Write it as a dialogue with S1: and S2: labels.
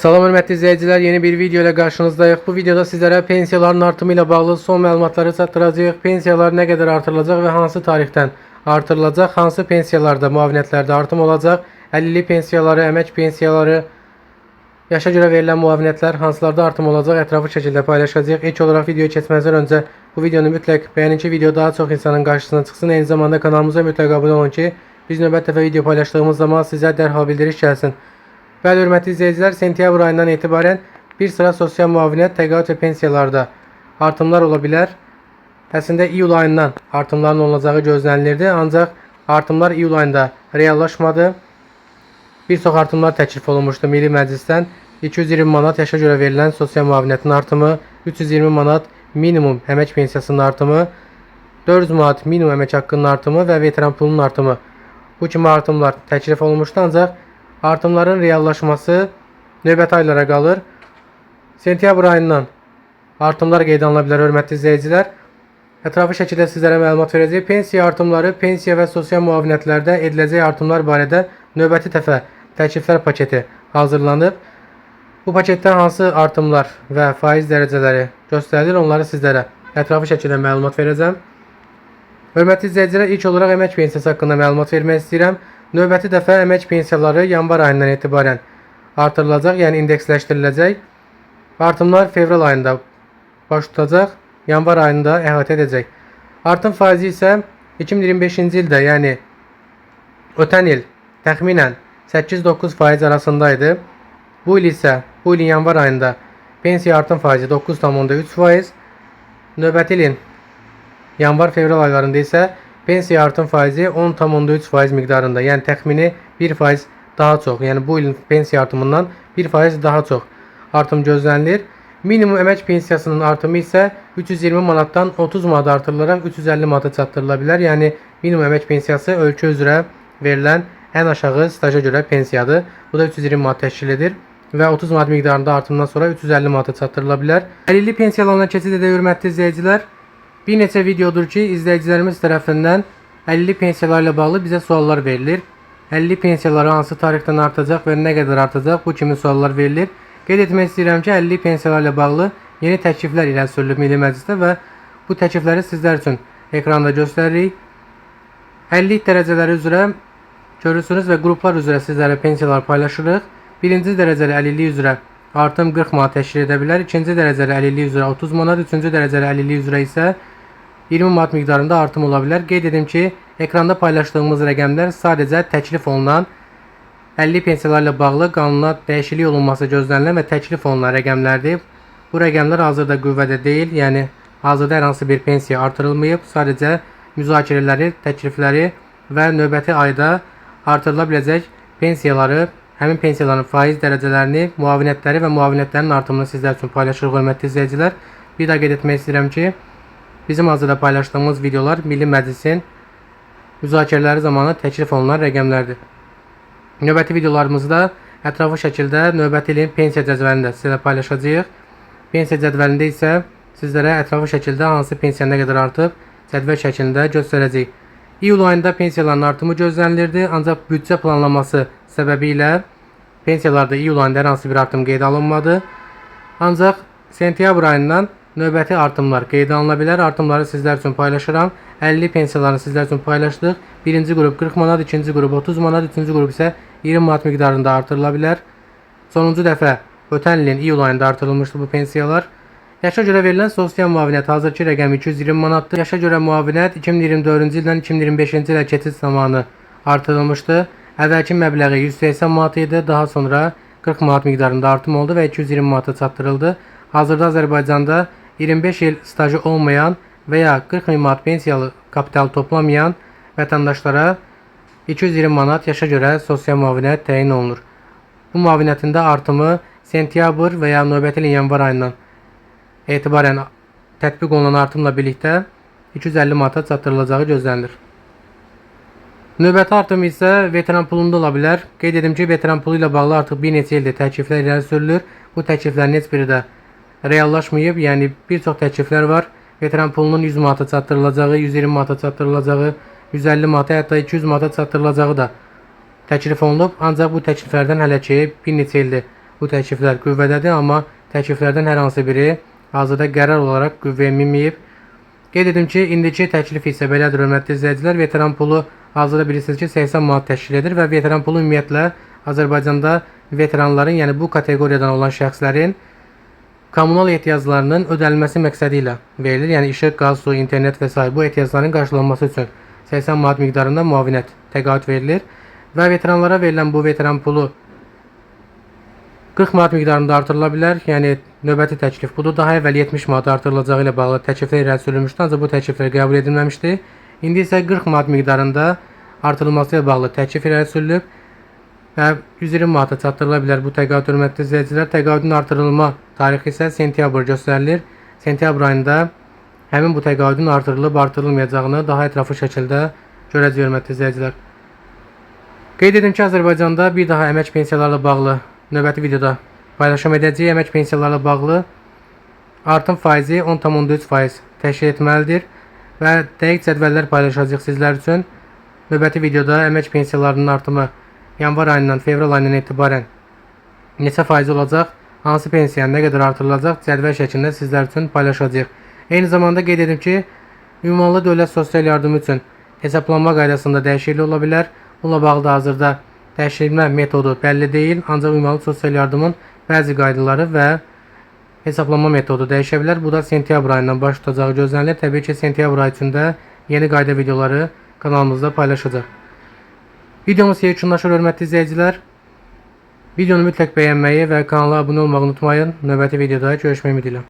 S1: Salam hörmətli izləyicilər, yeni bir video ilə qarşınızdayıq. Bu videoda sizlərə pensiyaların artımı ilə bağlı son məlumatları çatdıracağıq. Pensiyalar nə qədər artırılacaq və hansı tarixdən artırılacaq, hansı pensiyalarda, müavinətlərdə artım olacaq, 50-li pensiyaları, əmək pensiyaları, yaşa görə verilən müavinətlər hansılarda artım olacaq ətraflı şəkildə paylaşacağıq. İlk olaraq videoya keçməzdən öncə bu videonu mütləq bəyənin ki, video daha çox insanın qarşısına çıxsın. Eyni zamanda kanalımıza mütləq abunə olun ki, biz növbət dəfə video paylaşdığımız zaman sizə dərhal bildiriş gəlsin. Bəli, hörmətli izləyicilər, sentyabr ayından etibarən bir sıra sosial müavinət, təqaüd və pensiyalarda artımlar ola bilər. Əslində iyul ayından artımların olacağı gözlənilirdi, ancaq artımlar iyul ayında reallaşmadı. Bir çox artımlar təklif olunmuşdu Milli Məclisdən. 220 manat yaşa görə verilən sosial müavinətin artımı, 320 manat minimum əmək pensiyasının artımı, 400 manat minimum əmək haqqının artımı və veteran pulunun artımı. Bu kimi artımlar təklif olunmuşdu, ancaq artımların reallaşması növbəti aylara qalır. Sentyabr ayından artımlar qeydə alına bilər, hörmətli izləyicilər. Ətraflı şəkildə sizlərə məlumat verəcək. Pensiya artımları, pensiya və sosial müavinətlərdə ediləcək artımlar barədə növbəti dəfə təkliflər paketi hazırlanıb. Bu paketdə hansı artımlar və faiz dərəcələri göstərilir, onları sizlərə ətraflı şəkildə məlumat verəcəm. Hörmətli izləyicilər, ilk olaraq əmək pensiyası haqqında məlumat vermək istəyirəm. Növbəti dəfə əmək pensiyaları yanvar ayından etibarən artırılacaq, yəni indeksləşdiriləcək. Artımlar fevral ayında baş tutacaq, yanvar ayında əhatə edəcək. Artım faizi isə 2025-ci ildə, yəni ötən il təxminən 8-9% arasındaydı. Bu il isə, bu ilin yanvar ayında pensiya artım faizi 9,3%, növbəti ilin yanvar-fevral aylarında isə pensiya artım faizi 10,3% miqdarında, yəni təxmini 1% daha çox, yəni bu ilin pensiya artımından 1% daha çox artım gözlənilir. Minimum əmək pensiyasının artımı isə 320 manatdan 30 manat artırılaraq 350 manata çatdırıla bilər. Yəni minimum əmək pensiyası ölkə üzrə verilən ən aşağı staja görə pensiyadır. Bu da 320 manat təşkil edir və 30 manat miqdarında artımdan sonra 350 manata çatdırıla bilər. 50-li pensiyalarına keçid edək, hörmətli izləyicilər. Bir neçə videodur ki, izləyicilərimiz tərəfindən 50 pensiyalarla bağlı bizə suallar verilir. 50 pensiyaları hansı tarixdən artacaq və nə qədər artacaq, bu kimi suallar verilir. Qeyd etmək istəyirəm ki, 50 pensiyalarla bağlı yeni təkliflər irəli sürülüb Milli Məclisdə və bu təklifləri sizlər üçün ekranda göstəririk. 50 dərəcələri üzrə görürsünüz və qruplar üzrə sizlərə pensiyalar paylaşırıq. Birinci dərəcəli əlillik üzrə artım 40 manat təşkil edə bilər. İkinci dərəcəli əlillik üzrə 30 manat, üçüncü dərəcəli əlillik üzrə isə 20 manat miqdarında artım ola bilər. Qeyd edim ki, ekranda paylaşdığımız rəqəmlər sadəcə təklif olunan 50 pensiyalarla bağlı qanuna dəyişiklik olunması gözlənilən və təklif olunan rəqəmlərdir. Bu rəqəmlər hazırda qüvvədə deyil, yəni hazırda hər hansı bir pensiya artırılmayıb. Sadəcə müzakirələri, təklifləri və növbəti ayda artırıla biləcək pensiyaları, həmin pensiyaların faiz dərəcələrini, müavinətləri və müavinətlərin artımını sizlər üçün paylaşırıq, hörmətli izləyicilər. Bir daha qeyd etmək istəyirəm ki, bizim hazırda paylaşdığımız videolar Milli Məclisin müzakirələri zamanı təklif olunan rəqəmlərdir. Növbəti videolarımızda ətraflı şəkildə növbəti ilin pensiya cədvəlini də sizlərlə paylaşacağıq. Pensiya cədvəlində isə sizlərə ətraflı şəkildə hansı pensiya nə qədər artıb cədvəl şəklində göstərəcək. İyul ayında pensiyaların artımı gözlənilirdi, ancaq büdcə planlaması səbəbilə pensiyalarda iyul ayında hər hansı bir artım qeydə alınmadı. Ancaq sentyabr ayından növbəti artımlar qeydə alına bilər. Artımları sizlər üçün paylaşıram. 50 pensiyalarını sizlər üçün paylaşdıq. Birinci qrup 40 manat, ikinci qrup 30 manat, üçüncü qrup isə 20 manat miqdarında artırıla bilər. Sonuncu dəfə ötən ilin iyul ayında artırılmışdı bu pensiyalar. Yaşa görə verilən sosial müavinət hazırki rəqəm 220 manatdır. Yaşa görə müavinət 2024-cü ildən 2025-ci ilə keçid zamanı artırılmışdı. Əvvəlki məbləği 180 manat idi, daha sonra 40 manat miqdarında artım oldu və 220 manata çatdırıldı. Hazırda Azərbaycanda 25 il stajı olmayan və ya 40 min manat pensiyalı kapital toplamayan vətəndaşlara 220 manat yaşa görə sosial müavinət təyin olunur. Bu müavinətin də artımı sentyabr və ya növbəti ilin yanvar ayından etibarən tətbiq olunan artımla birlikdə 250 manata çatdırılacağı gözlənilir. Növbəti artım isə veteran pulunda ola bilər. Qeyd edim ki, veteran pulu ilə bağlı artıq bir neçə ildir təkliflər irəli sürülür. Bu təkliflərin heç biri də reallaşmayıb, yəni bir çox təkliflər var. Veteran pulunun 100 manata çatdırılacağı, 120 manata çatdırılacağı, 150 manata, hətta 200 manata çatdırılacağı da təklif olunub. Ancaq bu təkliflərdən hələ ki bir neçə ildir bu təkliflər qüvvədədir, amma təkliflərdən hər hansı biri hazırda qərar olaraq qüvvəyə minməyib. Qeyd edim ki, indiki təklif isə belədir, hörmətli izləyicilər. Veteran pulu hazırda bilirsiniz ki, 80 manat təşkil edir və veteran pulu ümumiyyətlə Azərbaycanda veteranların, yəni bu kateqoriyadan olan şəxslərin kommunal ehtiyaclarının ödənilməsi məqsədi ilə verilir. Yəni işıq, qaz, su, internet və s. bu ehtiyacların qarşılanması üçün 80 manat miqdarında müavinət, təqaüd verilir və veteranlara verilən bu veteran pulu 40 manat miqdarında artırıla bilər. Yəni növbəti təklif budur. Daha əvvəl 70 manat artırılacağı ilə bağlı təkliflər irəli sürülmüşdü, ancaq bu təkliflər qəbul edilməmişdi. İndi isə 40 manat miqdarında artırılması ilə bağlı təklif irəli sürülüb və 120 manata çatdırıla bilər bu təqaüd, hörmətli izləyicilər. Təqaüdün artırılma tarixi isə sentyabr göstərilir. Sentyabr ayında həmin bu təqaüdün artırılıb artırılmayacağını daha ətraflı şəkildə görəcəyik, hörmətli izləyicilər. Qeyd edim ki, Azərbaycanda bir daha əmək pensiyalarla bağlı növbəti videoda paylaşım edəcəyik. Əmək pensiyalarla bağlı artım faizi 10,3% təşkil etməlidir və dəqiq cədvəllər paylaşacağıq sizlər üçün. Növbəti videoda əmək pensiyalarının artımı yanvar ayından fevral ayından etibarən neçə faiz olacaq, hansı pensiyanın nə qədər artırılacaq cədvəl şəklində sizlər üçün paylaşacağıq. Eyni zamanda qeyd edim ki, ünvanlı dövlət sosial yardımı üçün hesablanma qaydasında dəyişiklik ola bilər. Bununla bağlı da hazırda dəyişilmə metodu bəlli deyil, ancaq ünvanlı sosial yardımın bəzi qaydaları və hesablanma metodu dəyişə bilər. Bu da sentyabr ayından baş tutacağı gözlənilir. Təbii ki, sentyabr ayı içində yeni qayda videoları kanalımızda paylaşacaq. Videomuz yekunlaşır, hörmətli izləyicilər. Videonu mütləq bəyənməyi və kanala abunə olmağı unutmayın. Növbəti videoda görüşmək ümidi ilə.